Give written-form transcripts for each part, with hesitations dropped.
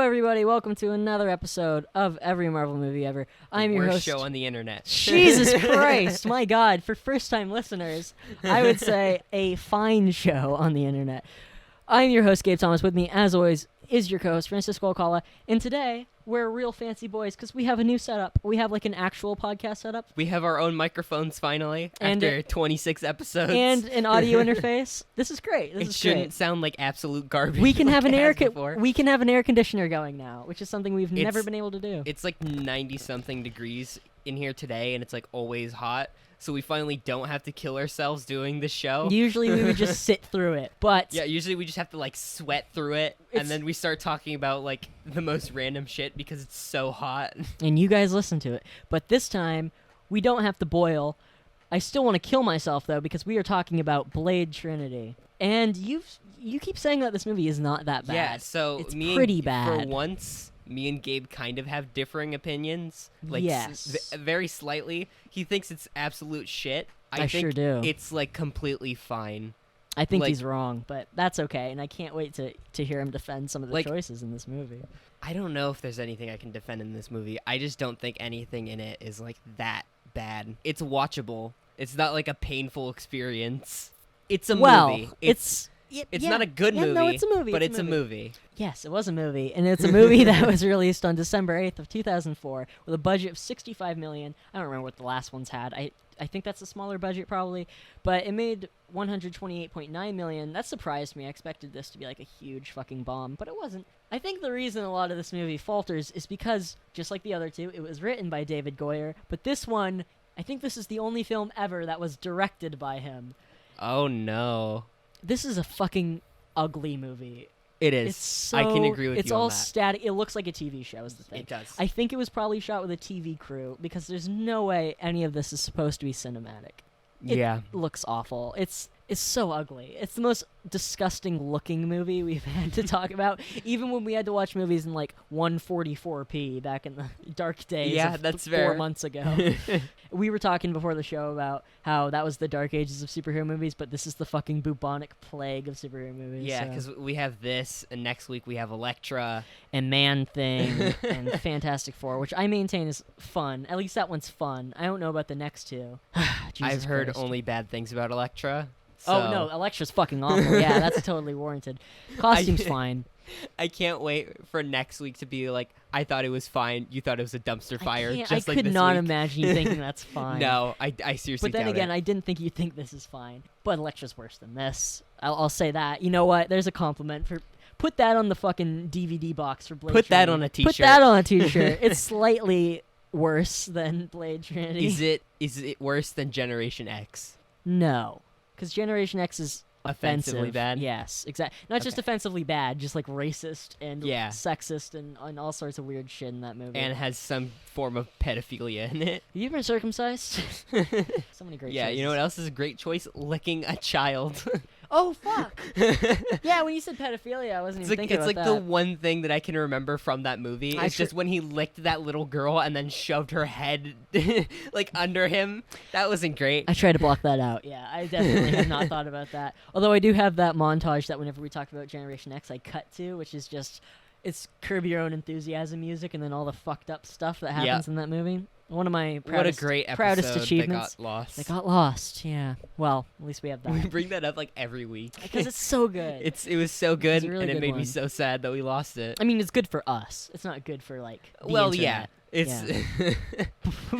everybody. Welcome to another episode of Every Marvel Movie Ever. I'm your worst host. show on the internet. Jesus Christ, my God. For first-time listeners, I would say a fine show on the internet. I'm your host, Gabe Thomas. With me, as always, is your co-host, Francisco Alcala. And today, we're real fancy boys because we have a new setup. We have like an actual podcast setup. We have our own microphones finally And after 26 episodes. And an audio interface. This is great. It shouldn't sound like absolute garbage. We can like have an we can have an air conditioner going now, which is something we've never been able to do. It's like 90-something degrees in here today, and it's like always hot. So we finally don't have to kill ourselves doing the show. Usually we would just sit through it, but yeah, usually we just have to like sweat through it, and then we start talking about like the most random shit because it's so hot. And you guys listen to it. But this time we don't have to boil. I still want to kill myself though because we are talking about Blade Trinity. And you keep saying that this movie is not that bad. Yeah, so it's pretty bad. For once, me and Gabe kind of have differing opinions. Like, yes. Very slightly. He thinks it's absolute shit. I think sure do. It's, like, completely fine. I think like, he's wrong, but that's okay, and I can't wait to hear him defend some of the choices in this movie. I don't know if there's anything I can defend in this movie. I just don't think anything in it is, like, that bad. It's watchable. It's not, like, a painful experience. It's a movie. It's not a good movie. No, it's a movie. But it's a movie. Yes, it was a movie, and it's a movie that was released on December 8th of 2004 with a budget of $65 million. I don't remember what the last ones had. I think that's a smaller budget probably, but it made $128.9 million. That surprised me. I expected this to be like a huge fucking bomb, but it wasn't. I think the reason a lot of this movie falters is because, just like the other two, it was written by David Goyer, but this one, I think this is the only film ever that was directed by him. Oh, no. This is a fucking ugly movie. It is. I can agree with you on that. It's all static. It looks like a TV show is the thing. It does. I think it was probably shot with a TV crew because there's no way any of this is supposed to be cinematic. It looks awful. It's so ugly. It's the most disgusting looking movie we've had to talk about. Even when we had to watch movies in like 144p back in the dark days of that's 4 months ago. We were talking before the show about how that was the dark ages of superhero movies, but this is the fucking bubonic plague of superhero movies. Yeah, because we have this, and next week we have Elektra. And Man-Thing, and Fantastic Four, which I maintain is fun. At least that one's fun. I don't know about the next two. I've heard only bad things about Elektra. So. Oh, no, Elektra's fucking awful. Yeah, that's totally warranted. Costume's fine. I can't wait for next week to be like, I thought it was fine, you thought it was a dumpster fire. I could not imagine you thinking that's fine. No, I seriously But then again, I didn't think you'd think this is fine. But Elektra's worse than this. I'll say that. You know what? There's a compliment for... Put that on the fucking DVD box for Blade Trinity. Put that on a t-shirt. Put that on a t-shirt. It's slightly worse than Blade Trinity. Is it worse than Generation X? No. Because Generation X is offensively bad? Yes, exactly. Not just offensively bad, just like racist and sexist and all sorts of weird shit in that movie. And has some form of pedophilia in it. Have you been circumcised? So many great choices. Yeah, you know what else is a great choice? Licking a child. Oh, fuck. Yeah, when you said pedophilia, I wasn't even thinking about that. It's like the one thing that I can remember from that movie. It's just when he licked that little girl and then shoved her head like under him. That wasn't great. I tried to block that out. Yeah, I definitely have not thought about that. Although I do have that montage that whenever we talk about Generation X, I cut to, which is just, it's Curb Your Own Enthusiasm music and then all the fucked up stuff that happens in that movie. One of my proudest achievements. That got lost. They got lost, yeah. Well, at least we have that. We bring that up like every week. Because it's so good. It was so good, really and it good made one. me so sad that we lost it. I mean, it's good for us. It's not good for, like, the internet.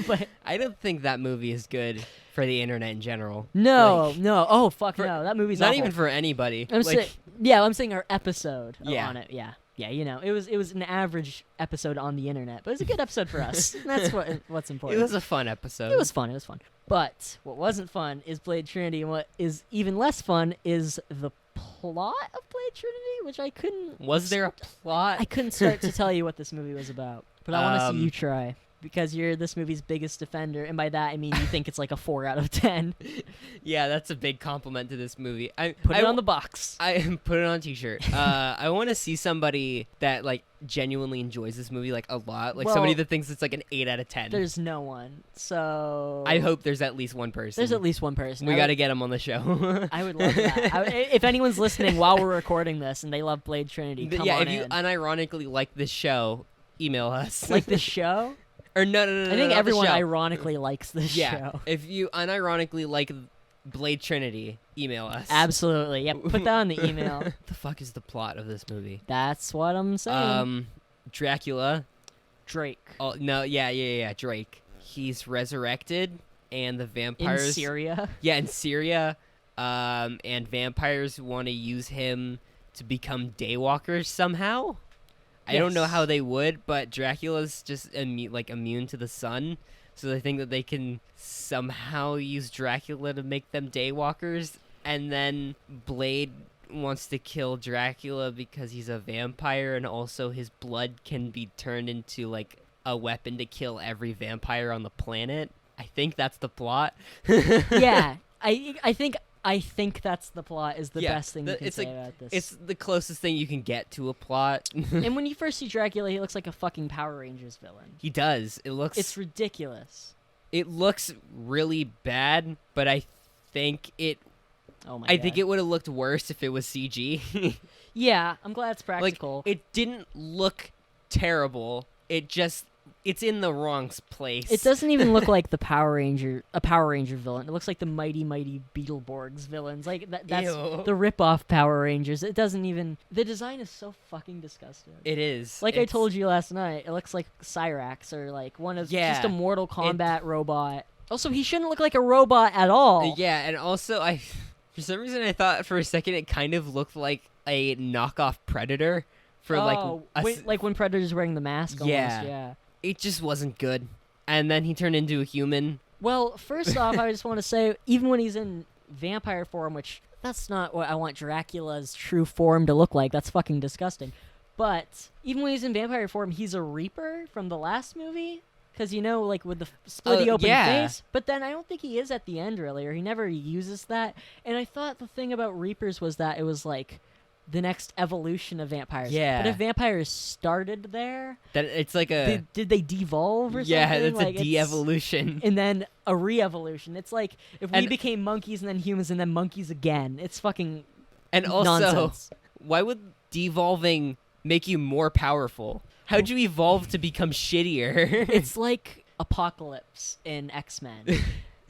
But I don't think that movie is good for the internet in general. No. Oh, fuck no. That movie's not awful. even for anybody. I'm saying our episode on it, yeah. Yeah, you know, it was an average episode on the internet, but it was a good episode for us. That's what's important. It was a fun episode. It was fun. But what wasn't fun is Blade Trinity, and what is even less fun is the plot of Blade Trinity, which I couldn't... Was there a plot? I couldn't start to tell you what this movie was about, but I want to see you try. because you're this movie's biggest defender, and by that I mean you think it's like a 4 out of 10. Yeah, that's a big compliment to this movie. Put it on the box. I put it on a t-shirt. I want to see somebody that like genuinely enjoys this movie like a lot, like somebody that thinks it's like an 8 out of 10. There's no one, so I hope there's at least one person. There's at least one person. We got to get him on the show. I would love that. If anyone's listening while we're recording this and they love Blade Trinity, come on if you in. unironically like this show, email us. Like this show? Or no. I think everyone ironically likes this show. If you unironically like Blade Trinity, email us. Absolutely. Yeah, put that on the email. What the fuck is the plot of this movie? That's what I'm saying. Dracula. Drake. Oh, no, yeah, Drake. He's resurrected, and the vampires... In Syria? Yeah, in Syria. And vampires want to use him to become daywalkers somehow. I don't know how they would, but Dracula's just immune to the sun, so they think that they can somehow use Dracula to make them daywalkers, and then Blade wants to kill Dracula because he's a vampire, and also his blood can be turned into like a weapon to kill every vampire on the planet. I think that's the plot. Yeah, I think that's the plot is the best thing you can say about this. It's the closest thing you can get to a plot. And when you first see Dracula, he looks like a fucking Power Rangers villain. He does. It's ridiculous. It looks really bad, but I think it... Oh my God. I think it would have looked worse if it was CG. Yeah, I'm glad it's practical. Like, it didn't look terrible. It's in the wrong place. It doesn't even look like a Power Ranger villain. It looks like the Mighty Beetleborgs villains. Like that's Ew. the rip-off Power Rangers. It doesn't even. The design is so fucking disgusting. It is. Like I told you last night, it looks like Cyrax or like one of just a Mortal Kombat robot. Also, he shouldn't look like a robot at all. Yeah, and also for some reason I thought for a second it kind of looked like a knockoff Predator for like when Predator's wearing the mask. Almost, yeah. It just wasn't good. And then he turned into a human. Well, first off, I just want to say, even when he's in vampire form, which that's not what I want Dracula's true form to look like. That's fucking disgusting. But even when he's in vampire form, he's a Reaper from the last movie. Because, like with the splitty open face. But then I don't think he is at the end, really, or he never uses that. And I thought the thing about Reapers was that it was like the next evolution of vampires. Yeah. But if vampires started there, that it's like a... Did they devolve or something? Yeah, it's a de-evolution. And then a re-evolution. It's like if we became monkeys and then humans and then monkeys again. It's fucking nonsense. Why would devolving make you more powerful? How'd you evolve to become shittier? It's like Apocalypse in X-Men.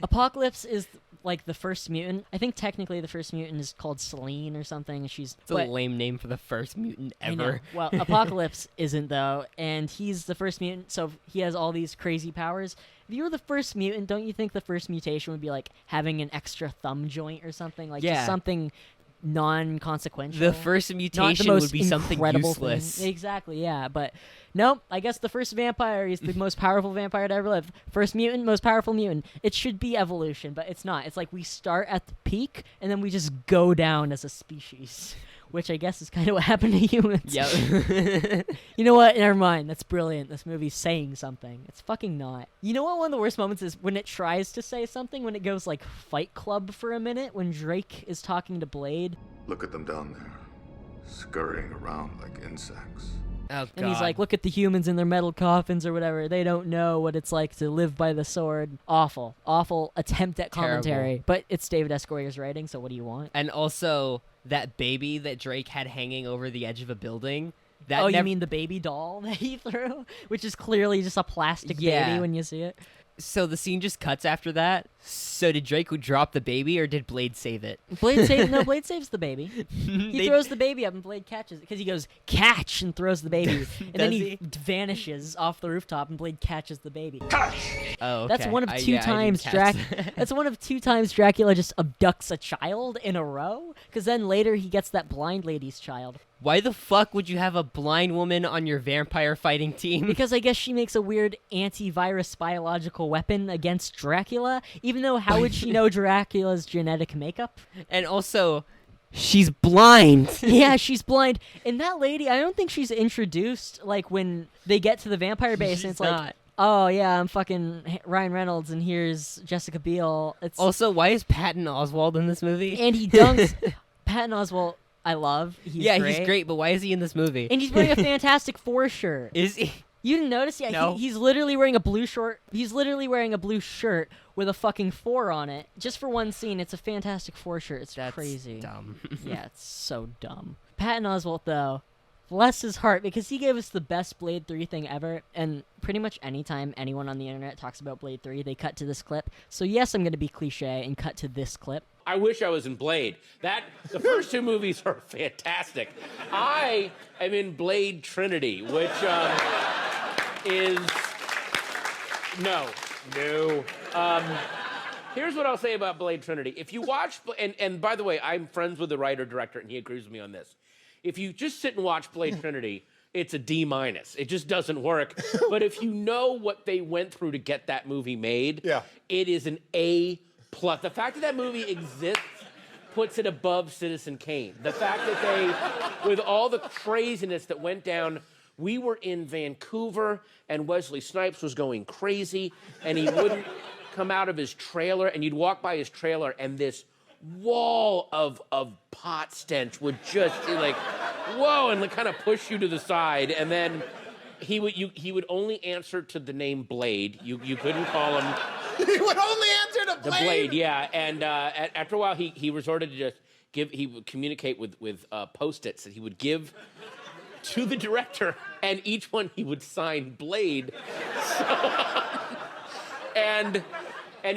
Apocalypse is like the first mutant. I think technically the first mutant is called Selene or something. It's a lame name for the first mutant ever. I know. Well, Apocalypse isn't though, and he's the first mutant, so he has all these crazy powers. If you were the first mutant, don't you think the first mutation would be like having an extra thumb joint or something? Like just something non-consequential. The first mutation would be something useless. Thing. Exactly, yeah. But nope, I guess the first vampire is the most powerful vampire to ever live. First mutant, most powerful mutant. It should be evolution, but it's not. It's like we start at the peak, and then we just go down as a species. Which I guess is kind of what happened to humans. Yep. You know what? Never mind. That's brilliant. This movie's saying something. It's fucking not. You know what one of the worst moments is? When it tries to say something, when it goes like Fight Club for a minute, when Drake is talking to Blade. Look at them down there, scurrying around like insects. Oh, God. And he's like, look at the humans in their metal coffins or whatever. They don't know what it's like to live by the sword. Awful. Awful attempt at commentary. Terrible. But it's David S. Goyer's writing, so what do you want? And also, that baby that Drake had hanging over the edge of a building. You mean the baby doll that he threw? Which is clearly just a plastic baby when you see it. So the scene just cuts after that. So did Drake drop the baby, or did Blade save it? Blade saves the baby. He throws the baby up and Blade catches it because he goes catch and throws the baby, and then he vanishes off the rooftop and Blade catches the baby. Catch! Oh, okay. That's one of two times That's one of two times Dracula just abducts a child in a row. Because then later he gets that blind lady's child. Why the fuck would you have a blind woman on your vampire fighting team? Because I guess she makes a weird antivirus biological weapon against Dracula, even though how would she know Dracula's genetic makeup? And also, she's blind. Yeah, she's blind. And that lady, I don't think she's introduced, like, when they get to the vampire base, and it's like, oh yeah, I'm fucking Ryan Reynolds, and here's Jessica Biel. It's Also, why is Patton Oswalt in this movie? and he dunks. Patton Oswalt, I love. He's great, but why is he in this movie? And he's wearing a Fantastic Four shirt. Is he? You didn't notice? Yeah, No. he's literally wearing a blue short. He's literally wearing a blue shirt with a fucking 4 on it, just for one scene. It's a Fantastic Four shirt. It's That's crazy. dumb. Yeah, it's so dumb. Patton Oswalt, though, bless his heart, because he gave us the best Blade 3 thing ever, and pretty much anytime anyone on the internet talks about Blade 3, they cut to this clip. So yes, I'm going to be cliche and cut to this clip. I wish I was in Blade. The first 2 movies are fantastic. I am in Blade Trinity, which is no. Here's what I'll say about Blade Trinity. If you watch, and by the way, I'm friends with the writer-director, and he agrees with me on this. If you just sit and watch Blade Trinity, it's a D-. It just doesn't work. But if you know what they went through to get that movie made, it is an A+. The fact that movie exists puts it above Citizen Kane. The fact that they, with all the craziness that went down, we were in Vancouver, and Wesley Snipes was going crazy, and he wouldn't come out of his trailer, and you'd walk by his trailer, and this wall of pot stench would just like, whoa, and like kind of push you to the side, and then he would only answer to the name Blade. You couldn't call him. He would only answer to Blade. The Blade, yeah, and after a while, he resorted to just he would communicate with Post-its that he would give to the director, and each one he would sign Blade. So, and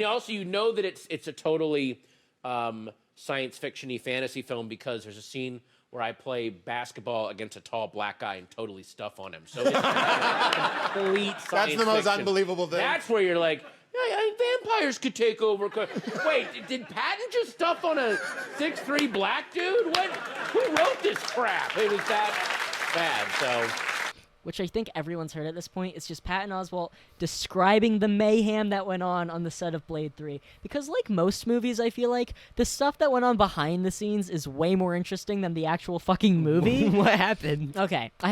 also you know that it's a totally science fiction-y fantasy film because there's a scene where I play basketball against a tall black guy and totally stuff on him. So it's complete science That's the most fiction. unbelievable thing. That's where you're like, yeah, vampires could take over. Wait, did Patton just stuff on a 6'3" black dude? What? Who wrote this crap? It was that bad, so... Which I think everyone's heard at this point. It's just Patton Oswalt describing the mayhem that went on the set of Blade 3. Because like most movies, I feel like, the stuff that went on behind the scenes is way more interesting than the actual fucking movie. What happened? Okay, I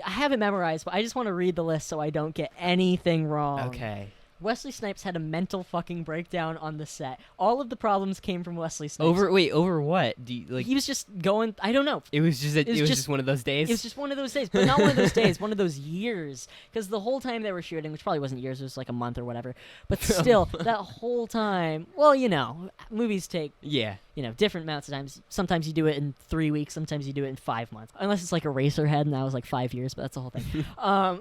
have it memorized, but I just want to read the list so I don't get anything wrong. Okay. Wesley Snipes had a mental fucking breakdown on the set. All of the problems came from Wesley Snipes. Over what? Do you, like? He was just going. I don't know. It was just one of those days. It was just one of those days, but not one of those days. One of those years, because the whole time they were shooting, which probably wasn't years, it was like a month or whatever. But still, that whole time. Well, movies take. Yeah. Different amounts of times. Sometimes you do it in 3 weeks. Sometimes you do it in 5 months. Unless it's like Eraserhead, and that was like 5 years, but that's the whole thing.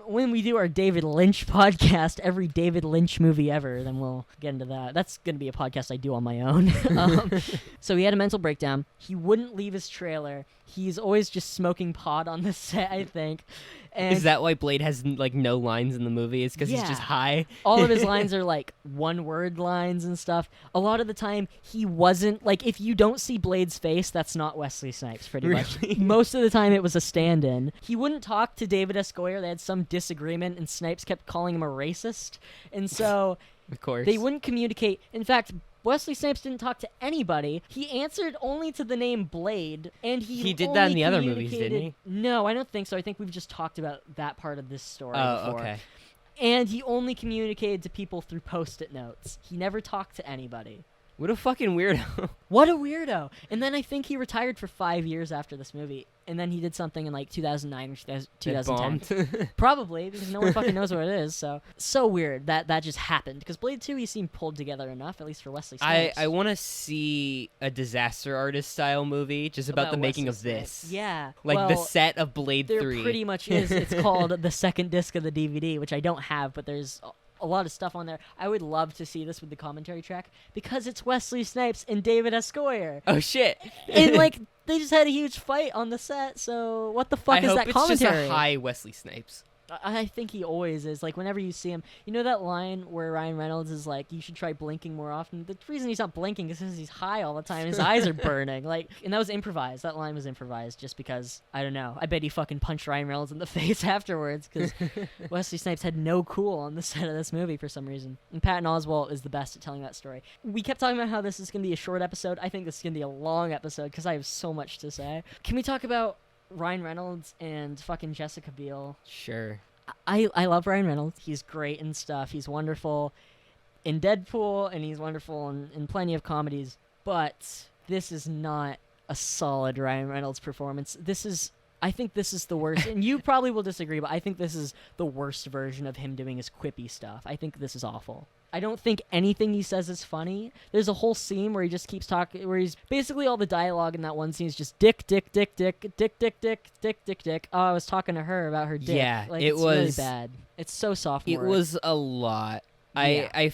When we do our David Lynch podcast, every David Lynch movie ever, then we'll get into that. That's going to be a podcast I do on my own. So he had a mental breakdown. He wouldn't leave his trailer. He's always just smoking pot on the set, I think. And is that why Blade has like no lines in the movie? It's because he's just high? All of his lines are like one-word lines and stuff. A lot of the time, he wasn't, like, if you don't see Blade's face, that's not Wesley Snipes, pretty much. Most of the time, it was a stand-in. He wouldn't talk to David S. Goyer. They had some disagreement, and Snipes kept calling him a racist. And so... Of course. They wouldn't communicate. In fact, Wesley Snipes didn't talk to anybody. He answered only to the name Blade, and he did that in the other movies, didn't he? No, I don't think so. I think we've just talked about that part of this story before. Okay. And he only communicated to people through Post-it notes. He never talked to anybody. What a fucking weirdo. What a weirdo. And then I think he retired for 5 years after this movie. And then he did something in like 2009 or 2010. Probably, because no one fucking knows what it is. So weird that just happened. Because Blade 2, he seemed pulled together enough, at least for Wesley Snipes. I want to see a disaster artist style movie just about the making of this. Yeah. Like the set of Blade 3. There pretty much is. It's called the second disc of the DVD, which I don't have, but there's a lot of stuff on there. I would love to see this with the commentary track because it's Wesley Snipes and David S. Goyer. Oh shit! And like they just had a huge fight on the set. So what the fuck is that commentary? I hope it's just a high Wesley Snipes. I think he always is. Like, whenever you see him, you know that line where Ryan Reynolds is like, you should try blinking more often? The reason he's not blinking is because he's high all the time. His eyes are burning. Like, and that was improvised. That line was improvised just because, I don't know. I bet he fucking punched Ryan Reynolds in the face afterwards because Wesley Snipes had no cool on the set of this movie for some reason. And Patton Oswalt is the best at telling that story. We kept talking about how this is going to be a short episode. I think this is going to be a long episode because I have so much to say. Can we talk about Ryan Reynolds and fucking Jessica Biel? Sure. I love Ryan Reynolds. He's great and stuff. He's wonderful in Deadpool, and he's wonderful in plenty of comedies. But this is not a solid Ryan Reynolds performance. I think this is the worst, and you probably will disagree, but I think this is the worst version of him doing his quippy stuff. I think this is awful. I don't think anything he says is funny. There's a whole scene where he just keeps talking, where he's basically all the dialogue in that one scene is just dick, dick, dick, dick, dick, dick, dick, dick, dick, dick. Oh, I was talking to her about her dick. Yeah, like, it it's really was bad. It's so sophomore. It was a lot. Yeah. I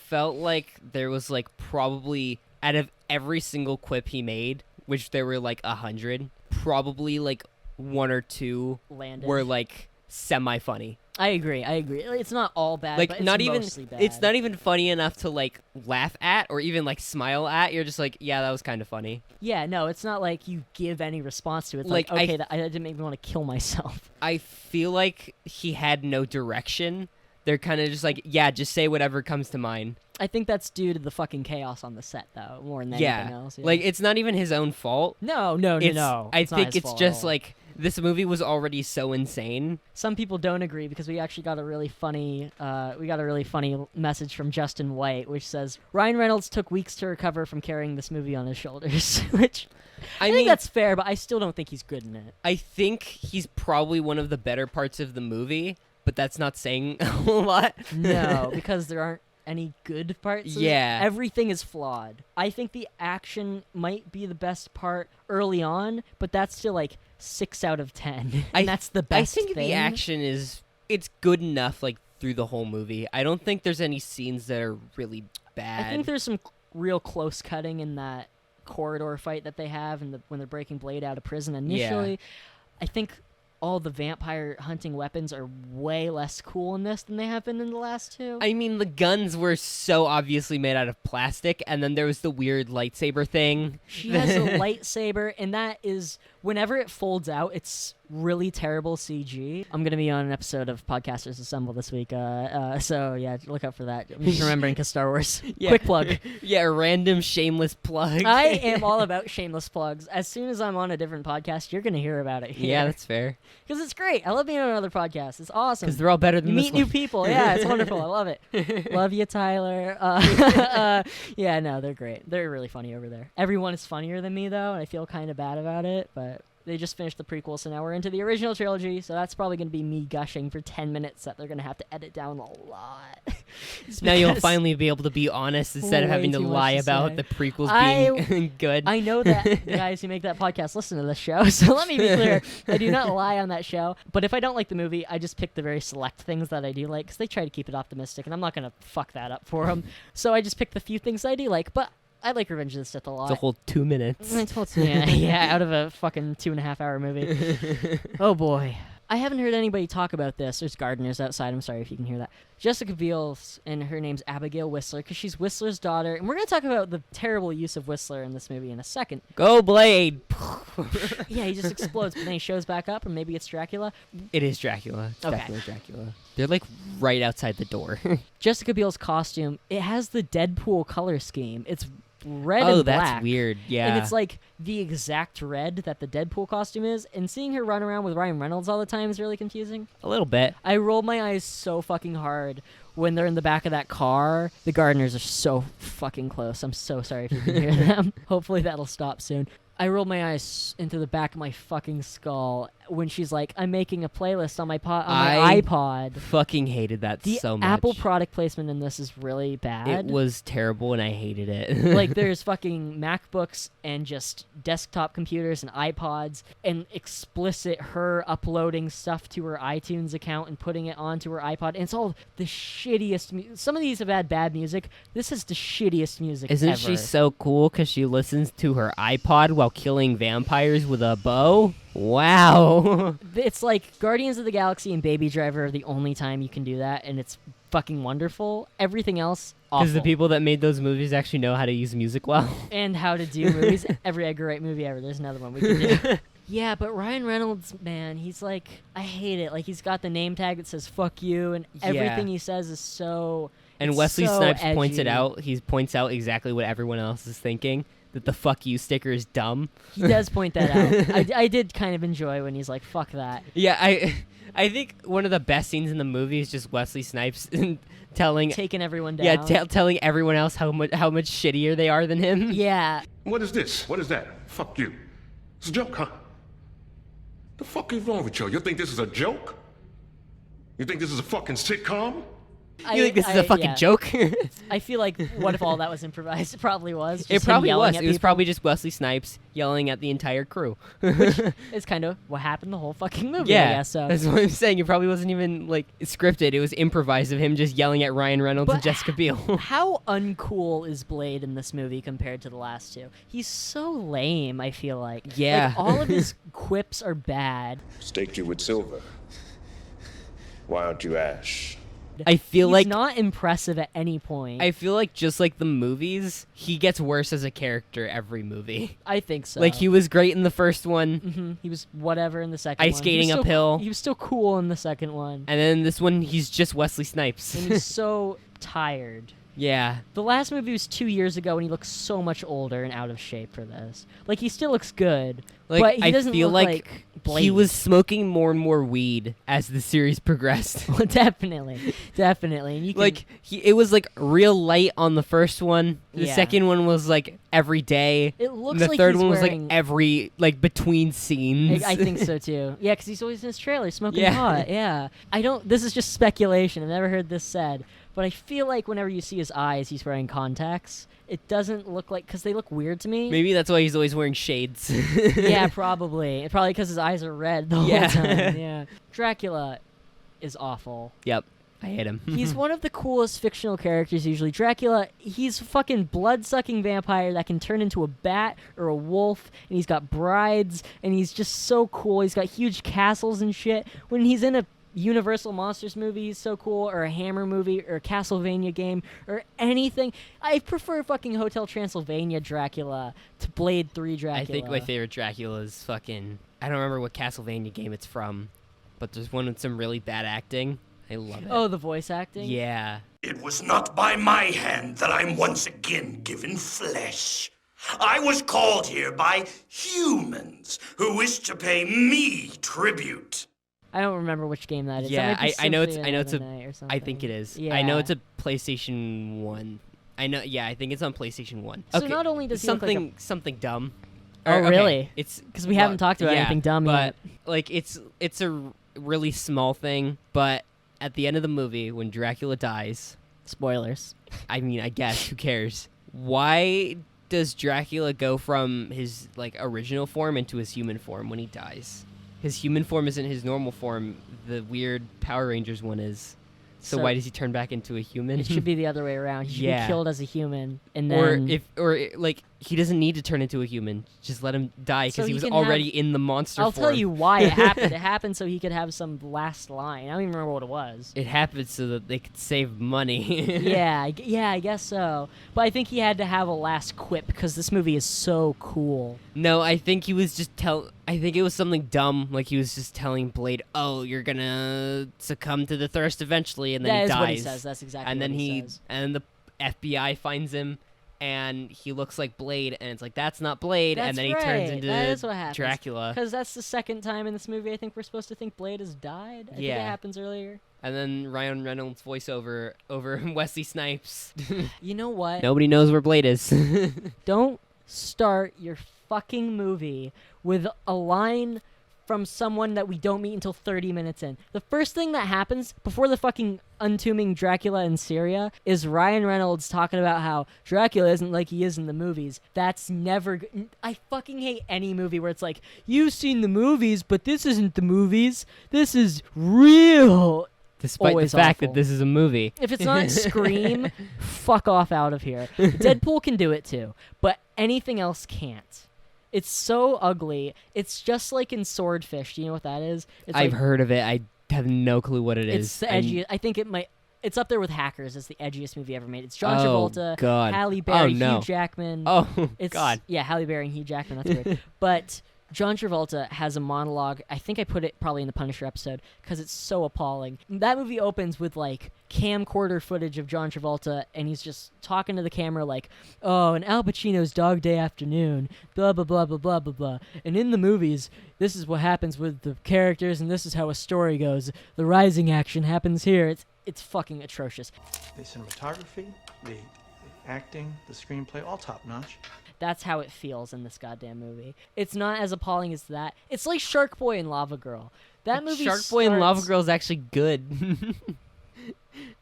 felt like there was like probably out of every single quip he made, which there were like 100, probably like 1 or 2 landed. were like semi-funny. I agree. It's not all bad, Like but it's not even mostly bad. it's not even funny enough to like laugh at or even like smile at. You're just like, yeah, that was kind of funny. Yeah, no, it's not like you give any response to it. It's Like, like okay, that didn't make me want to kill myself. I feel like he had no direction. They're kind of just like, yeah, just say whatever comes to mind. I think that's due to the fucking chaos on the set, though, more than anything else. Yeah. Like it's not even his own fault. No. I It's not think his it's fault at just all. like this movie was already so insane. Some people don't agree because we actually got a really funny message from Justin White, which says Ryan Reynolds took weeks to recover from carrying this movie on his shoulders, which I think that's fair, but I still don't think he's good in it. I think he's probably one of the better parts of the movie, but that's not saying a lot. No, because there aren't any good parts. Yeah. Everything is flawed. I think the action might be the best part early on, but that's still like 6 out of 10. And that's the best I think thing. the action it's good enough like through the whole movie. I don't think there's any scenes that are really bad. I think there's some real close cutting in that corridor fight that they have when they're breaking Blade out of prison initially. Yeah. I think all the vampire hunting weapons are way less cool in this than they have been in the last 2. I mean, the guns were so obviously made out of plastic, and then there was the weird lightsaber thing. She has a lightsaber, and that is, whenever it folds out, it's really terrible CG. I'm going to be on an episode of Podcasters Assemble this week, so yeah, look out for that. I'm just remembering because Star Wars. Yeah. Quick plug. Yeah, a random shameless plug. I am all about shameless plugs. As soon as I'm on a different podcast, you're going to hear about it here. Yeah, that's fair. Because it's great. I love being on another podcast. It's awesome. Because they're all better than You this meet new one. people. Yeah, it's wonderful. I love it. Love you, Tyler. Yeah, no, they're great. They're really funny over there. Everyone is funnier than me, though, and I feel kind of bad about it, but they just finished the prequel, so now we're into the original trilogy, so that's probably going to be me gushing for 10 minutes that they're going to have to edit down a lot. Now you'll Because finally be able to be honest instead of Way having to too much lie to about say. the prequels being good. I know that the guys who make that podcast listen to this show, so let me be clear. I do not lie on that show, but if I don't like the movie, I just pick the very select things that I do like, because they try to keep it optimistic, and I'm not going to fuck that up for them. So I just pick the few things I do like, but I like Revenge of the Sith a lot. It's a whole 2 minutes. Yeah, out of a fucking 2.5 hour movie. Oh boy. I haven't heard anybody talk about this. There's gardeners outside. I'm sorry if you can hear that. Jessica Biel's, and her name's Abigail Whistler, because she's Whistler's daughter. And we're going to talk about the terrible use of Whistler in this movie in a second. Go Blade! Yeah, he just explodes, but then he shows back up, and maybe it's Dracula. It is Dracula. It's Okay. definitely Dracula. They're like right outside the door. Jessica Biel's costume, it has the Deadpool color scheme. It's red Oh, and black. that's weird. Yeah. And it's like the exact red that the Deadpool costume is. And seeing her run around with Ryan Reynolds all the time is really confusing. a little bit. I rolled my eyes so fucking hard when they're in the back of that car. The gardeners are so fucking close. I'm so sorry if you can hear them. Hopefully that'll stop soon. I rolled my eyes into the back of my fucking skull when she's like, I'm making a playlist on my iPod. Fucking hated that The so much. Apple product placement in this is really bad. It was terrible and I hated it. Like there's fucking MacBooks and just desktop computers and iPods and explicit her uploading stuff to her iTunes account and putting it onto her iPod. And it's all the shittiest. Some of these have had bad music. This is the shittiest music Isn't ever. she so cool because she listens to her iPod while killing vampires with a bow? Wow. It's like Guardians of the Galaxy and Baby Driver are the only time you can do that, and it's fucking wonderful. Everything else, awful. Because the people that made those movies actually know how to use music well. And how to do movies. Every Edgar Wright movie ever. There's another one we can do. Yeah, but Ryan Reynolds, man, he's like, I hate it. Like, he's got the name tag that says "fuck you," and everything he says is so. And it's Wesley so Snipes points it edgy. out. He points out exactly what everyone else is thinking. that the "fuck you" sticker is dumb. He does point that out. I did kind of enjoy when he's like, "Fuck that." Yeah, I think one of the best scenes in the movie is just Wesley Snipes Taking everyone down. telling everyone else how much shittier they are than him. Yeah. What is this? What is that? Fuck you. It's a joke, huh? The fuck is wrong with you? You think this is a joke? You think this is a fucking sitcom? You think this is a fucking joke? I feel like, what if all that was improvised? It probably was. It probably was. It was probably just Wesley Snipes yelling at the entire crew. It's kind of what happened the whole fucking movie, Yeah, I guess. So. that's what I'm saying. It probably wasn't even like scripted. It was improvised of him just yelling at Ryan Reynolds and Jessica Biel. How uncool is Blade in this movie compared to the last two? He's so lame, I feel like. Yeah. Like, all of his quips are bad. Staked you with silver. Why aren't you ash? I feel He's like not impressive at any point. I feel like just like the movies, he gets worse as a character every movie. I think so. Like he was great in the first one, hmm He was whatever in the second Ice one. skating He was uphill. He was still cool in the second one. and then this one he's just Wesley Snipes. And he's so tired. Yeah. The last movie was 2 years ago, and he looks so much older and out of shape for this. Like, he still looks good, Like but he I doesn't feel look like Blade. he was smoking more and more weed as the series progressed. Well, definitely. And you can, Like it was like real light on the first one. The Yeah. second one was like every day. it looks And the like third he's one was like wearing, every like between scenes. I think so too. Yeah, because he's always in his trailer smoking Yeah. pot. Yeah. This is just speculation. I've never heard this said. But I feel like whenever you see his eyes, he's wearing contacts. It doesn't look like, because they look weird to me. Maybe that's why he's always wearing shades. Yeah, probably. Probably because his eyes are red the whole Yeah. time. Yeah. Dracula is awful. Yep. I hate him. He's one of the coolest fictional characters usually. Dracula, he's a fucking blood-sucking vampire that can turn into a bat or a wolf, and he's got brides, and he's just so cool. He's got huge castles and shit. When he's in a Universal Monsters movie, he's so cool, or a Hammer movie, or a Castlevania game, or anything. I prefer fucking Hotel Transylvania Dracula to Blade 3 Dracula. I think my favorite Dracula is fucking... I don't remember what Castlevania game it's from, but there's one with some really bad acting. I love it. Oh, the voice acting? Yeah. It was not by my hand that I'm once again given flesh. I was called here by humans who wish to pay me tribute. I don't remember which game that is. Yeah, That might be I know it's Symphony of a the Night or I think something. it is. Yeah. I know it's a PlayStation 1. I think it's on PlayStation 1. So Okay. not only does he look like a... something dumb. Oh, Or, okay, really? It's Because we haven't talked about anything dumb but yet. like it's a really small thing, but at the end of the movie when Dracula dies, Spoilers. I mean, I guess who cares? Why does Dracula go from his like original form into his human form when he dies? His human form isn't his normal form. The weird Power Rangers one is. So why does he turn back into a human? It should be the other way around. He should Yeah. be killed as a human, and then... like he doesn't need to turn into a human. Just let him die So because he he was can already have- in the monster I'll form. tell you why it happened. It happened so he could have some last line. I don't even remember what it was. It happened so that they could save money. Yeah, I guess so. But I think he had to have a last quip because this movie is so cool. No, I think he was just I think it was something dumb. Like he was just telling Blade, "Oh, you're gonna succumb to the thirst eventually," and then That he is dies. what he says. That's exactly and what then he says. and the FBI finds him, and he looks like Blade, and it's like that's not Blade, That's and then he right. turns into That is what happens. Dracula. Because that's the second time in this movie I think we're supposed to think Blade has died. I think it Yeah. happens earlier. And then Ryan Reynolds' voiceover over Wesley Snipes. You know what? Nobody knows where Blade is. Don't start your fucking movie with a line from someone that we don't meet until 30 minutes in. The first thing that happens before the fucking untombing Dracula in Syria is Ryan Reynolds talking about how Dracula isn't like he is in the movies. That's never... I fucking hate any movie where it's like, you've seen the movies, but this isn't the movies. This is real. Despite Always the fact awful. that this is a movie. If it's not Scream, fuck off out of here. Deadpool can do it too, but anything else can't. It's so ugly. It's just like in Swordfish. Do you know what that is? It's I've like, heard of it. I have no clue what it is. It's the edgiest. I think it might. It's up there with Hackers as the edgiest movie ever made. It's John Oh, Travolta, God. Halle Berry, Oh, no. Hugh Jackman. Oh, It's, God. Yeah, Halle Berry and Hugh Jackman. That's weird. But John Travolta has a monologue. I think I put it probably in the Punisher episode because it's so appalling. That movie opens with like camcorder footage of John Travolta, and he's just talking to the camera like, "Oh, and Al Pacino's Dog Day Afternoon, blah blah blah blah blah blah blah." And in the movies, this is what happens with the characters, and this is how a story goes. The rising action happens here. It's fucking atrocious. The cinematography, the acting, the screenplay, all top notch. That's how it feels in this goddamn movie. It's not as appalling as that. It's like Shark Boy and Lava Girl. That movie Shark Boy and Lava Girl is actually good.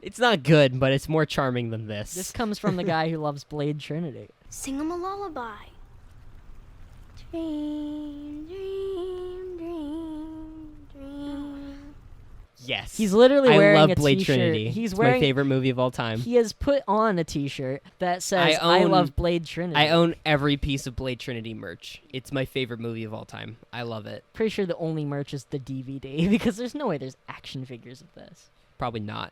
It's not good, but it's more charming than this. This comes from the guy who loves Blade Trinity. Sing him a lullaby. Dream, dream, dream, dream. Yes. He's literally I wearing love a Blade t-shirt. Trinity. He's it's wearing my favorite movie of all time. He has put on a t-shirt that says I love Blade Trinity. I own every piece of Blade Trinity merch. It's my favorite movie of all time. I love it. Pretty sure the only merch is the DVD because there's no way there's action figures of this. Probably not.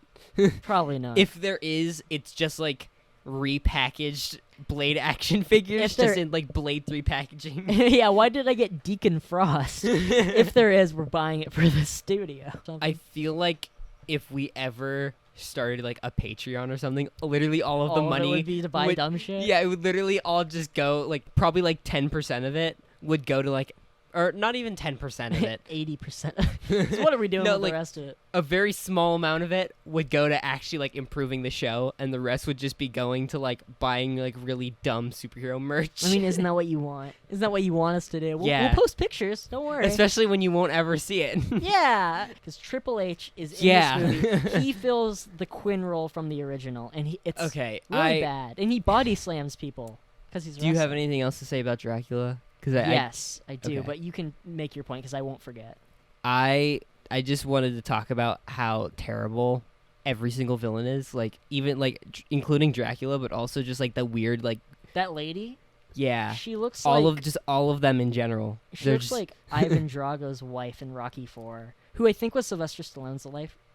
Probably not. If there is, it's just like repackaged Blade action figures, just in like Blade 3 packaging. Yeah, why did I get Deacon Frost? If there is, we're buying it for the studio. I feel like if we ever started like a Patreon or something, literally all of the money would be to buy dumb shit. Yeah, it would literally all just go like probably like 10% of it would go to like, or not even 10% of it. 80%. So what are we doing with like, the rest of it? A very small amount of it would go to actually like improving the show, and the rest would just be going to like buying like really dumb superhero merch. I mean, isn't that what you want? Isn't that what you want us to do? We'll post pictures. Don't worry. Especially when you won't ever see it. Yeah, because Triple H is in this movie. He fills the Quinn role from the original, and it's really bad. And he body slams people because he's. Do you have anything else to say about Dracula? Yes, I do, but you can make your point because I won't forget. I just wanted to talk about how terrible every single villain is, like even like including Dracula, but also just like the weird like that lady. Yeah, she looks all like all of them in general. She looks like Ivan Drago's wife in Rocky IV, who I think was Sylvester Stallone's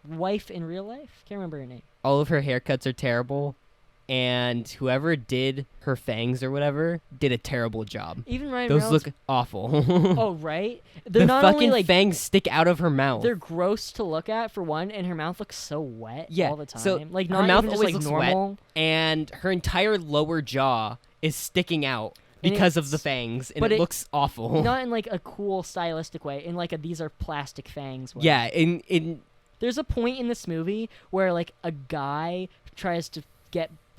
wife in real life. Can't remember her name. All of her haircuts are terrible. And whoever did her fangs or whatever did a terrible job. Even Ryan Those Reynolds look awful. Oh, right? They're the not fucking only, like, fangs stick out of her mouth. They're gross to look at, for one, and her mouth looks so wet all the time. So like, her not mouth even always just, like, looks normal. wet, and her entire lower jaw is sticking out because of the fangs, and it looks awful. Not in, like, a cool, stylistic way. In, like, these are plastic fangs way. Yeah, in There's a point in this movie where, like, a guy tries to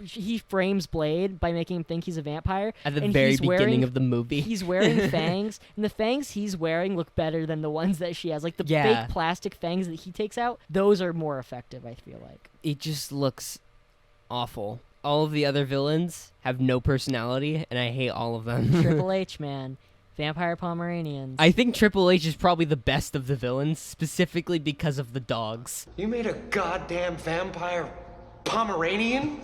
he frames Blade by making him think he's a vampire. At the very beginning of the movie. He's wearing fangs, and the fangs he's wearing look better than the ones that she has. Like, the fake plastic fangs that he takes out, those are more effective, I feel like. It just looks awful. All of the other villains have no personality, and I hate all of them. Triple H, man. Vampire Pomeranians. I think Triple H is probably the best of the villains, specifically because of the dogs. You made a goddamn vampire Pomeranian?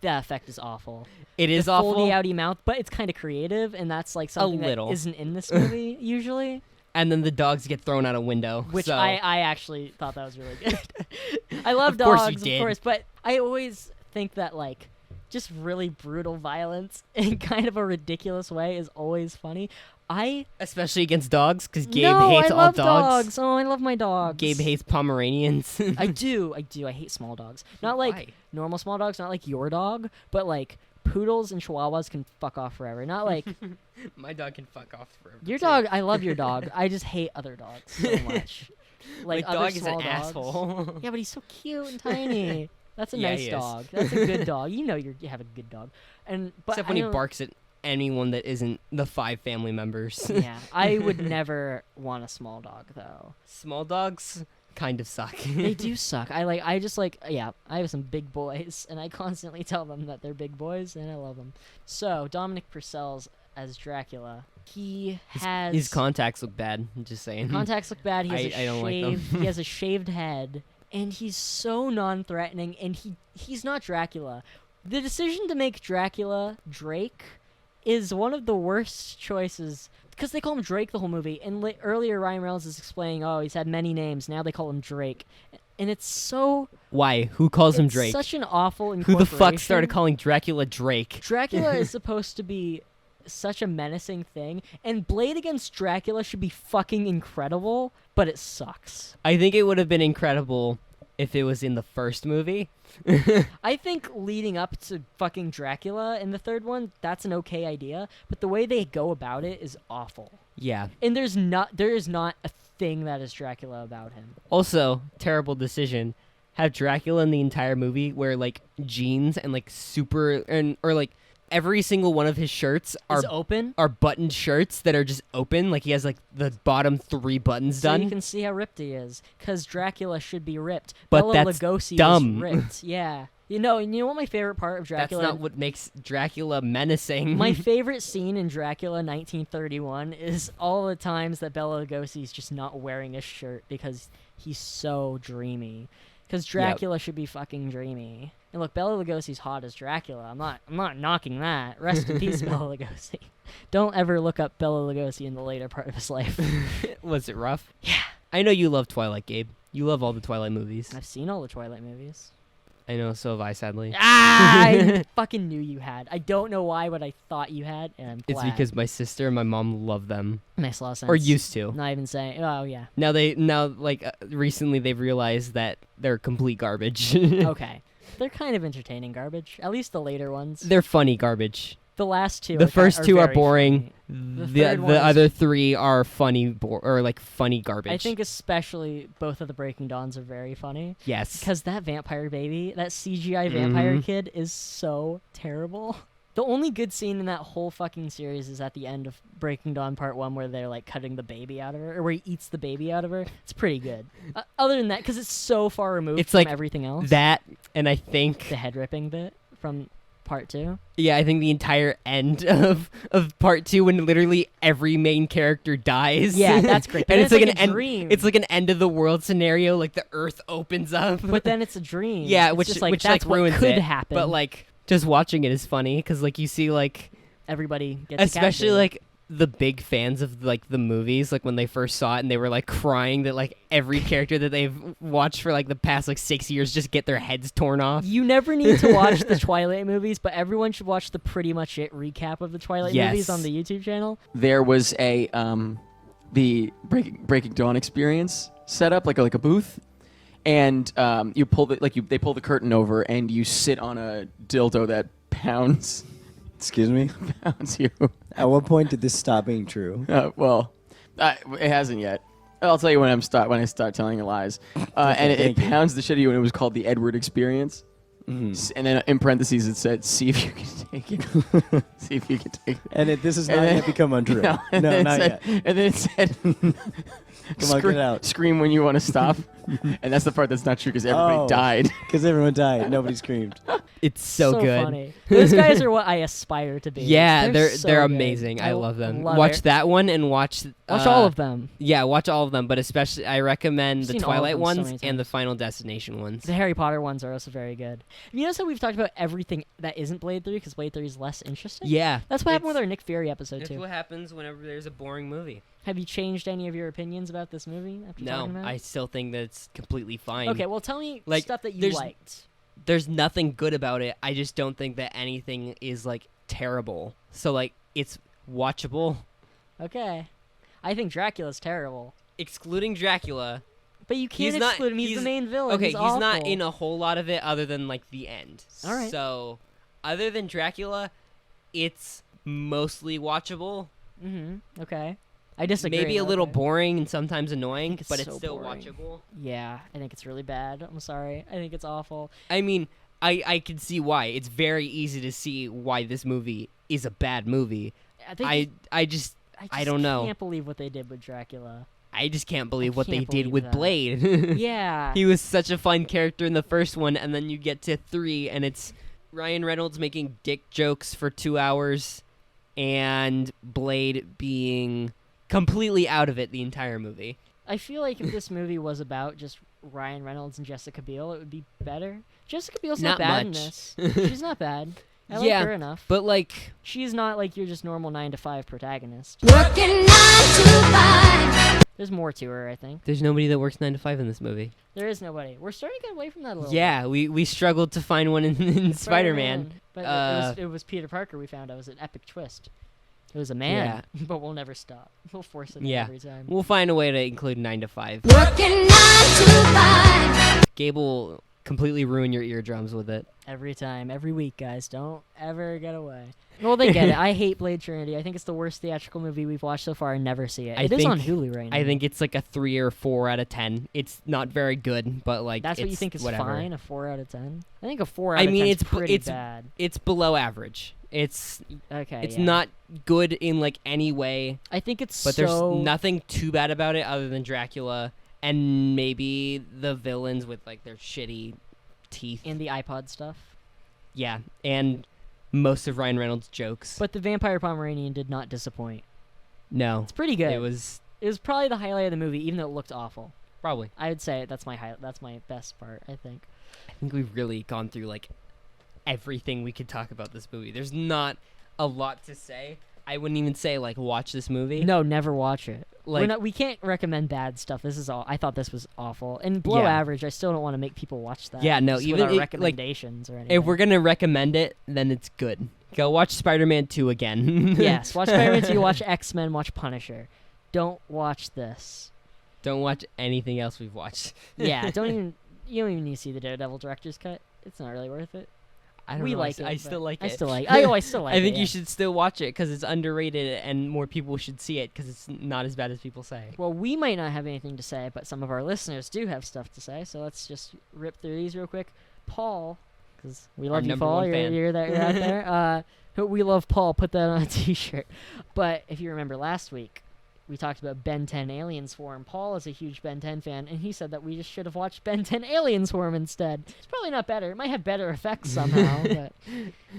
That effect is awful. It is the awful. Foldy outy mouth, but it's kind of creative, and that's like something that isn't in this movie usually. And then the dogs get thrown out a window. Which so. I actually thought that was really good. I love dogs, of course, but I always think that like just really brutal violence in kind of a ridiculous way is always funny. Especially against dogs, because Gabe I hates love all dogs. Oh, I love my dogs. Gabe hates Pomeranians. I do. I hate small dogs. Not like normal small dogs, not like your dog, but like poodles and chihuahuas can fuck off forever. Not like my dog can fuck off forever. Your dog, I love your dog. I just hate other dogs so much. Like my other dog is an dogs. asshole. Yeah, but he's so cute and tiny. That's a nice dog. That's a good dog. You know you have a good dog. Except when he barks at anyone that isn't the 5 family members. Yeah, I would never want a small dog though. Small dogs kind of suck. They do suck. I have some big boys, and I constantly tell them that they're big boys, and I love them. So Dominic Purcell's as Dracula. His contacts look bad. I'm just saying. Contacts look bad. He has a shaved head, and he's so non-threatening. And he's not Dracula. The decision to make Dracula Drake is one of the worst choices, because they call him Drake the whole movie, and earlier Ryan Reynolds is explaining, he's had many names, now they call him Drake, and it's so... Why? Who calls him Drake? Such an awful Who incorporation. the fuck started calling Dracula Drake? Dracula is supposed to be such a menacing thing. And Blade against Dracula should be fucking incredible, but it sucks. I think it would have been incredible if it was in the first movie. I think leading up to fucking Dracula in the third one, that's an okay idea, but the way they go about it is awful. Yeah. And there is not a thing that is Dracula about him. Also, terrible decision. Have Dracula in the entire movie wear like jeans and like or like every single one of his shirts Is open. are buttoned shirts that are just open. Like he has like the bottom 3 buttons So done. you can see how ripped he is, because Dracula should be ripped. But Bela that's Lugosi dumb. was ripped. Yeah. You know what my favorite part of Dracula? That's not what makes Dracula menacing. My favorite scene in Dracula 1931 is all the times that Bela Lugosi's just not wearing a shirt because he's so dreamy. Because Dracula should be fucking dreamy. And look, Bela Lugosi's hot as Dracula. I'm not knocking that. Rest in peace, Bela Lugosi. Don't ever look up Bela Lugosi in the later part of his life. Was it rough? Yeah. I know you love Twilight, Gabe. You love all the Twilight movies. I've seen all the Twilight movies. I know, so have I, sadly. I fucking knew you had. I don't know why, but I thought you had, and I'm glad. It's because my sister and my mom love them. Makes a lot of sense. Or used to. Not even saying. Oh, yeah. Recently they've realized that they're complete garbage. Okay. They're kind of entertaining garbage. At least the later ones. They're funny garbage. The last two. The first two are very boring. funny. The other 3 are funny or like funny garbage. I think especially both of the Breaking Dawns are very funny. Yes. Because that vampire baby, that CGI vampire kid, is so terrible. The only good scene in that whole fucking series is at the end of Breaking Dawn Part 1 where they're like cutting the baby out of her, or where he eats the baby out of her. It's pretty good. Other than that, because it's so far removed from everything else. That, and I think the head ripping bit from Part 2. Yeah, I think the entire end of Part 2 when literally every main character dies. Yeah, that's great. And it's like an dream. It's like an end of the world scenario, like the earth opens up. But then it's a dream. Yeah, it's which just like, which that's like ruins what could it. happen. But like just watching it is funny because like you see like everybody gets especially like the big fans of like the movies, like when they first saw it and they were like crying that like every character that they've watched for like the past like 6 years just get their heads torn off. You never need to watch the Twilight movies, but everyone should watch the Pretty Much It recap of the Twilight movies on the YouTube channel. There was the Breaking Dawn experience set up like a booth, and you pull they pull the curtain over and you sit on a dildo that pounds. Excuse me? Pounds you. At what point did this stop being true? Well, it hasn't yet. I'll tell you when I start telling you lies. And it pounds the shit out of you, and it was called the Edward Experience. Mm-hmm. And then in parentheses it said, "See if you can take it." See if you can take it. And this has not yet become untrue. No, not yet. And then it said, Come on, get it out. Scream when you want to stop. And that's the part that's not true because everybody died. Because everyone died. Nobody screamed. It's so good. Funny. Those guys are what I aspire to be. Yeah, they're so amazing. good. I love them. Love watch it. that one and watch all of them. Yeah, watch all of them, but especially I recommend the Seen all of Twilight them so ones many and the times. Final Destination ones. The Harry Potter ones are also very good. You notice how we've talked about everything that isn't Blade 3 because Blade 3 is less interesting? Yeah. That's what happened with our Nick Fury episode, That's too. what happens whenever there's a boring movie. Have you changed any of your opinions about this movie after talking No, about it? I still think that it's completely fine. Okay, well, tell me Like, stuff that you there's- liked. There's nothing good about it. I just don't think that anything is like terrible. So like it's watchable. Okay. I think Dracula's terrible. Excluding Dracula. But you can't He's not- exclude him. He's the main villain. Okay, he's he's not awful. in a whole lot of it other than like the end. All right. So, other than Dracula, it's mostly watchable. Mm-hmm. Okay. I disagree. Maybe a little okay. boring and sometimes annoying, it's but it's so still boring. watchable. Yeah, I think it's really bad. I'm sorry. I think it's awful. I mean, I can see why. It's very easy to see why this movie is a bad movie. I just don't know. I can't believe what they did with Dracula. I just can't believe what they can't did believe with that. Blade. Yeah. He was such a fun character in the first one, and then you get to 3, and it's Ryan Reynolds making dick jokes for 2 hours, and Blade being completely out of it the entire movie. I feel like if this movie was about just Ryan Reynolds and Jessica Biel, it would be better. Jessica Biel's not bad in much. this. She's not bad. I like her enough. But like, she's not like your just normal 9-to-5 protagonist. Working 9 to 5. There's more to her, I think. there's nobody that works 9 to 5 in this movie. There is nobody. We're starting to get away from that a little Yeah, we struggled to find one in bit. Spider-Man. But it was Peter Parker we found. It was an epic twist. It was a man, but we'll never stop. We'll force it in Yeah. every time. We'll find a way to include 9 to 5. Working 9 to 5. Gabe will completely ruin your eardrums with it. Every time, every week, guys. Don't ever get away. Well, they get it. I hate Blade Trinity. I think it's the worst theatrical movie we've watched so far. I never see it. It is on Hulu right now. I think it's like a 3 or 4 out of 10. It's not very good, but like that's what you it's think is whatever. fine. A 4 out of 10. I think a 4 out of 10 is pretty bad. It's below average. It's okay. It's yeah. not good in like any way. I think it's but there's nothing too bad about it other than Dracula and maybe the villains with like their shitty teeth and the iPod stuff. Yeah, and most of Ryan Reynolds' jokes. But the Vampire Pomeranian did not disappoint. No, it's pretty good. It was probably the highlight of the movie, even though it looked awful. Probably. I would say that's my That's my best part. I think we've really gone through like everything we could talk about this movie. There's not a lot to say. I wouldn't even say like watch this movie. No, never watch it. Like we can't recommend bad stuff. This is all. I thought this was awful and below average. I still don't want to make people watch that. Yeah, no, just even recommendations or anything. If we're gonna recommend it, then it's good. Go watch Spider-Man 2 again. Yes, watch Spider-Man 2. Watch X-Men. Watch Punisher. Don't watch this. Don't watch anything else we've watched. Yeah, you don't even need to see the Daredevil director's cut. It's not really worth it. I don't know. Like it. I still like it. I still like it. I still like it. I think you should still watch it because it's underrated and more people should see it because it's not as bad as people say. Well, we might not have anything to say, but some of our listeners do have stuff to say. So let's just rip through these real quick. Paul, because we love you, Paul. You're out there. We love Paul. Put that on a T-shirt. But if you remember last week, we talked about Ben 10 Alien Swarm. Paul is a huge Ben 10 fan, and he said that we just should have watched Ben 10 Alien Swarm instead. It's probably not better. It might have better effects somehow, but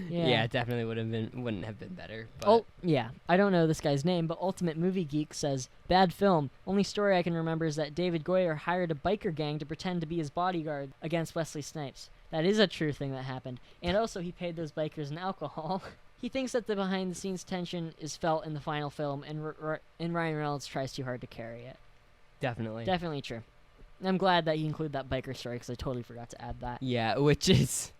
yeah, it definitely wouldn't have been better. But. Oh, yeah. I don't know this guy's name, but Ultimate Movie Geek says, bad film. Only story I can remember is that David Goyer hired a biker gang to pretend to be his bodyguard against Wesley Snipes. That is a true thing that happened. And also, he paid those bikers in alcohol. He thinks that the behind-the-scenes tension is felt in the final film, and Ryan Reynolds tries too hard to carry it. Definitely. Definitely true. And I'm glad that you include that biker story, because I totally forgot to add that. Yeah, which is...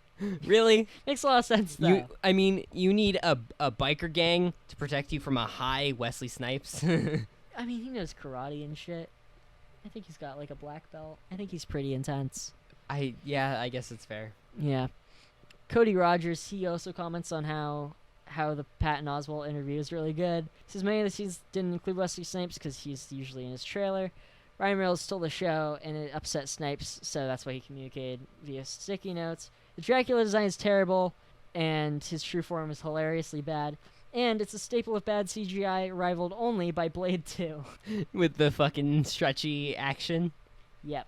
Really? Makes a lot of sense, though. You need a biker gang to protect you from a high Wesley Snipes. I mean, he knows karate and shit. I think he's got, like, a black belt. I think he's pretty intense. I guess it's fair. Yeah. Cody Rogers, he also comments on how the Patton Oswalt interview is really good. He says many of the scenes didn't include Wesley Snipes because he's usually in his trailer. Ryan Reynolds stole the show, and it upset Snipes, so that's why he communicated via sticky notes. The Dracula design is terrible, and his true form is hilariously bad. And it's a staple of bad CGI, rivaled only by Blade 2. With the fucking stretchy action? Yep.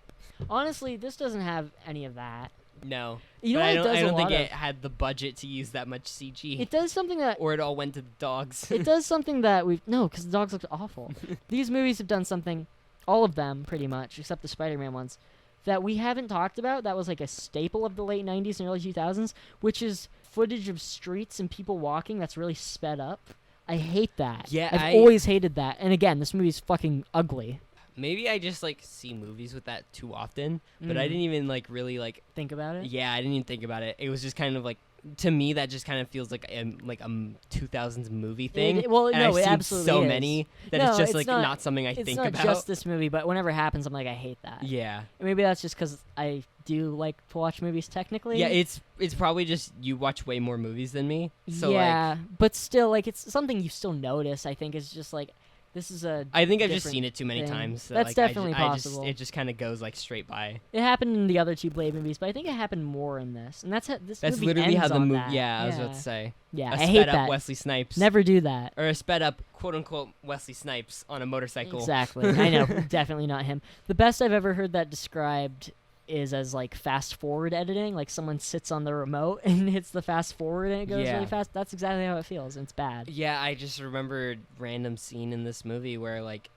Honestly, this doesn't have any of that. No. You know I what don't think it had the budget to use that much CG. It does something that... Or it all went to the dogs. It does something that we've... No, because the dogs looked awful. These movies have done something, all of them, pretty much, except the Spider-Man ones, that we haven't talked about. That was like a staple of the late 90s and early 2000s, which is footage of streets and people walking that's really sped up. I hate that. Yeah, I've always hated that. And again, this movie's fucking ugly. Maybe I just like see movies with that too often, but I didn't even like really like think about it. Yeah, I didn't even think about it. It was just kind of like to me that just kind of feels like a 2000s movie thing. It I've absolutely seen so is. many that No, it's just it's like not something I think about. It's not just this movie, but whenever it happens, I'm like, I hate that. Yeah. And maybe that's just because I do like to watch movies technically. Yeah, it's probably just you watch way more movies than me. So yeah, but still, like, it's something you still notice. I think is just like. This is a. I think I've just seen it too many thing. Times. That's like, definitely possible. It just kind of goes like straight by. It happened in the other two Blade movies, but I think it happened more in this, and that's how this. That's movie literally ends how the on movie. that. Yeah, I was about to say. Yeah, a I sped hate up that. Wesley Snipes. Never do that. Or a sped up quote unquote Wesley Snipes on a motorcycle. Exactly. I know. Definitely not him. The best I've ever heard that described is as like fast forward editing, like someone sits on the remote and hits the fast forward and it goes really fast. That's exactly how it feels, and it's bad. Yeah, I just remembered random scene in this movie where like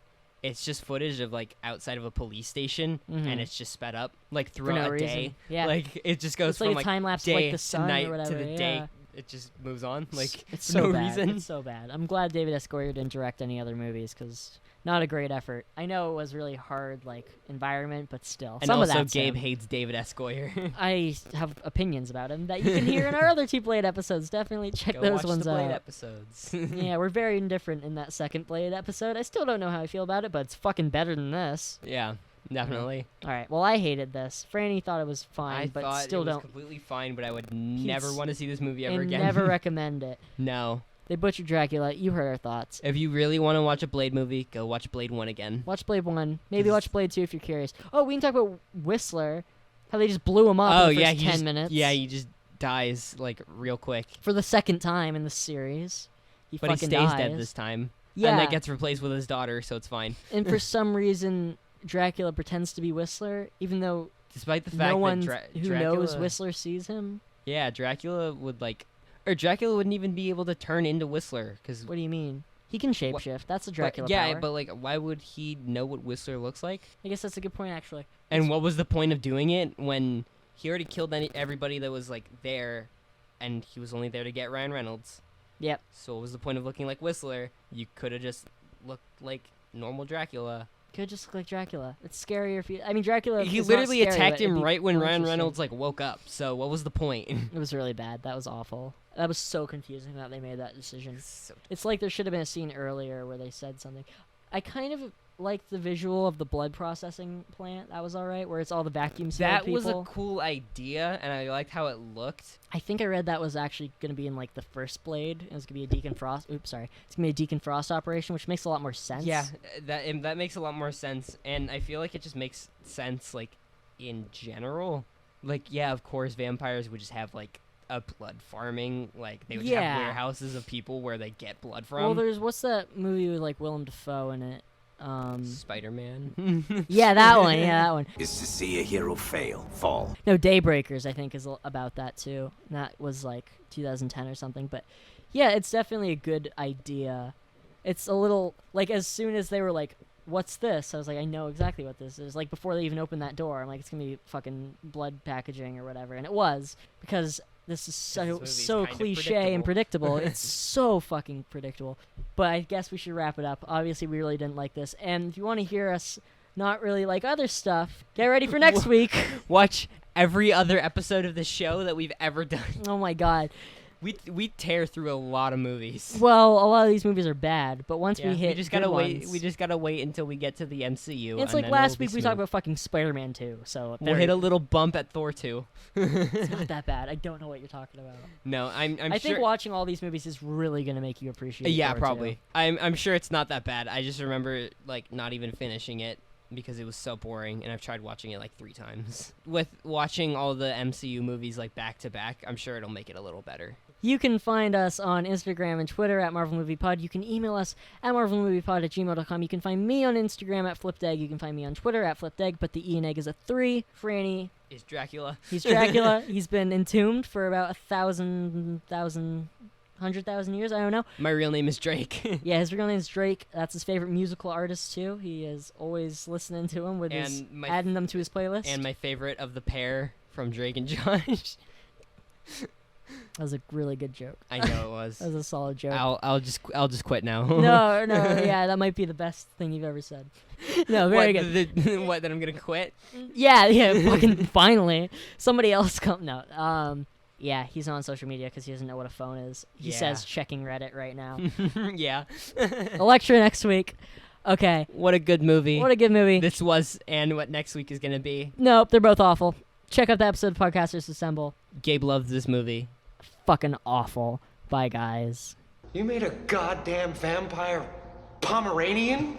it's just footage of like outside of a police station and it's just sped up like throughout a day. Yeah, like it just goes it's from like a time lapse day like the sun to night or whatever, to the day. It just moves on like it's for so no bad. reason. It's so bad. I'm glad David S. Goyer didn't direct any other movies because Not a great effort. I know it was really hard, like, environment, but still. And some also, of that's Gabe him. hates David S. Goyer. I have opinions about him that you can hear in our other 2 Blade episodes. Definitely check Go those watch ones the Blade out. episodes. Yeah, we're very indifferent in that second Blade episode. I still don't know how I feel about it, but it's fucking better than this. Yeah, definitely. All right. Well, I hated this. Franny thought it was fine, I but thought still it was don't. completely fine, but I would never want to see this movie ever I again. never recommend it. No. They butchered Dracula. You heard our thoughts. If you really want to watch a Blade movie, go watch Blade 1 again. Watch Blade 1. Maybe watch Blade 2 if you're curious. Oh, we can talk about Whistler. How they just blew him up in the first 10 minutes. Yeah, he just dies, like, real quick. For the second time in the series. But he fucking stays dies. dead this time. Yeah. And that gets replaced with his daughter, so it's fine. And for some reason, Dracula pretends to be Whistler, even though Despite the fact no one that who knows Whistler sees him. Yeah, Dracula would, like... Or Dracula wouldn't even be able to turn into Whistler, because... What do you mean? He can shapeshift. That's a Dracula power. But, like, why would he know what Whistler looks like? I guess that's a good point, actually. And what was the point of doing it when he already killed everybody that was, like, there, and he was only there to get Ryan Reynolds? Yep. So what was the point of looking like Whistler? You could have just looked like normal Dracula. Could just look like Dracula. It's scarier if you... I mean, Dracula He is literally not scary, attacked but it'd him be right when more Ryan interesting. Reynolds, like, woke up. So what was the point? It was really bad. That was awful. That was so confusing that they made that decision. So It's like there should have been a scene earlier where they said something. I kind of liked the visual of the blood processing plant. That was all right, where it's all the vacuum sealed That people. was a cool idea, and I liked how it looked. I think I read that was actually going to be in like the first Blade. It was going to be a Deacon Frost. Oops, sorry. It's going to be a Deacon Frost operation, which makes a lot more sense. Yeah, that makes a lot more sense, and I feel like it just makes sense, like, in general. Like, yeah, of course, vampires would just have, like, a blood farming. Like, they would Yeah. have warehouses of people where they get blood from. Well, there's what's that movie with like Willem Dafoe in it? Spider-Man. Yeah, that one. Yeah, that one. Is to see a hero fall. No, Daybreakers, I think, is about that too. And that was like 2010 or something. But yeah, it's definitely a good idea. It's a little like as soon as they were like, "What's this?" I was like, "I know exactly what this is." Like before they even opened that door, I'm like, "It's gonna be fucking blood packaging or whatever," and it was because this is so cliche and predictable. It's so fucking predictable. But I guess we should wrap it up. Obviously, we really didn't like this. And if you want to hear us not really like other stuff, get ready for next week. Watch every other episode of the show that we've ever done. Oh my god. We tear through a lot of movies. Well, a lot of these movies are bad, but once we hit we just gotta good wait. ones- We just gotta wait until we get to the MCU. It's and like then last it'll be week we talked smooth. about fucking Spider-Man 2, so We'll hit a little bump at Thor 2. It's not that bad. I don't know what you're talking about. No, I'm I sure. think watching all these movies is really gonna make you appreciate. Yeah, Thor 2. probably. I'm sure it's not that bad. I just remember like not even finishing it because it was so boring, and I've tried watching it like 3 times. With watching all the MCU movies like back to back, I'm sure it'll make it a little better. You can find us on Instagram and Twitter at Marvel Movie Pod. You can email us at marvelmoviepod@gmail.com. You can find me on Instagram at FlippedEgg. You can find me on Twitter at FlippedEgg, but the E and egg is a 3. Franny. Is Dracula. He's Dracula. He's been entombed for about 100,000 years. I don't know. My real name is Drake. Yeah, his real name is Drake. That's his favorite musical artist, too. He is always listening to him with his, adding them to his playlist. And my favorite of the pair from Drake and Josh. That was a really good joke. I know it was. That was a solid joke. I'll just quit now. No, yeah, that might be the best thing you've ever said. No, very good. What, that I'm gonna quit? Yeah, fucking finally. Somebody else come. No, yeah, he's not on social media because he doesn't know what a phone is. He says checking Reddit right now. Yeah. Electra next week. Okay. What a good movie. What a good movie. This was, and what next week is gonna be. Nope, they're both awful. Check out the episode of Podcasters Assemble. Gabe loves this movie. Fucking awful. Bye, guys. You made a goddamn vampire Pomeranian?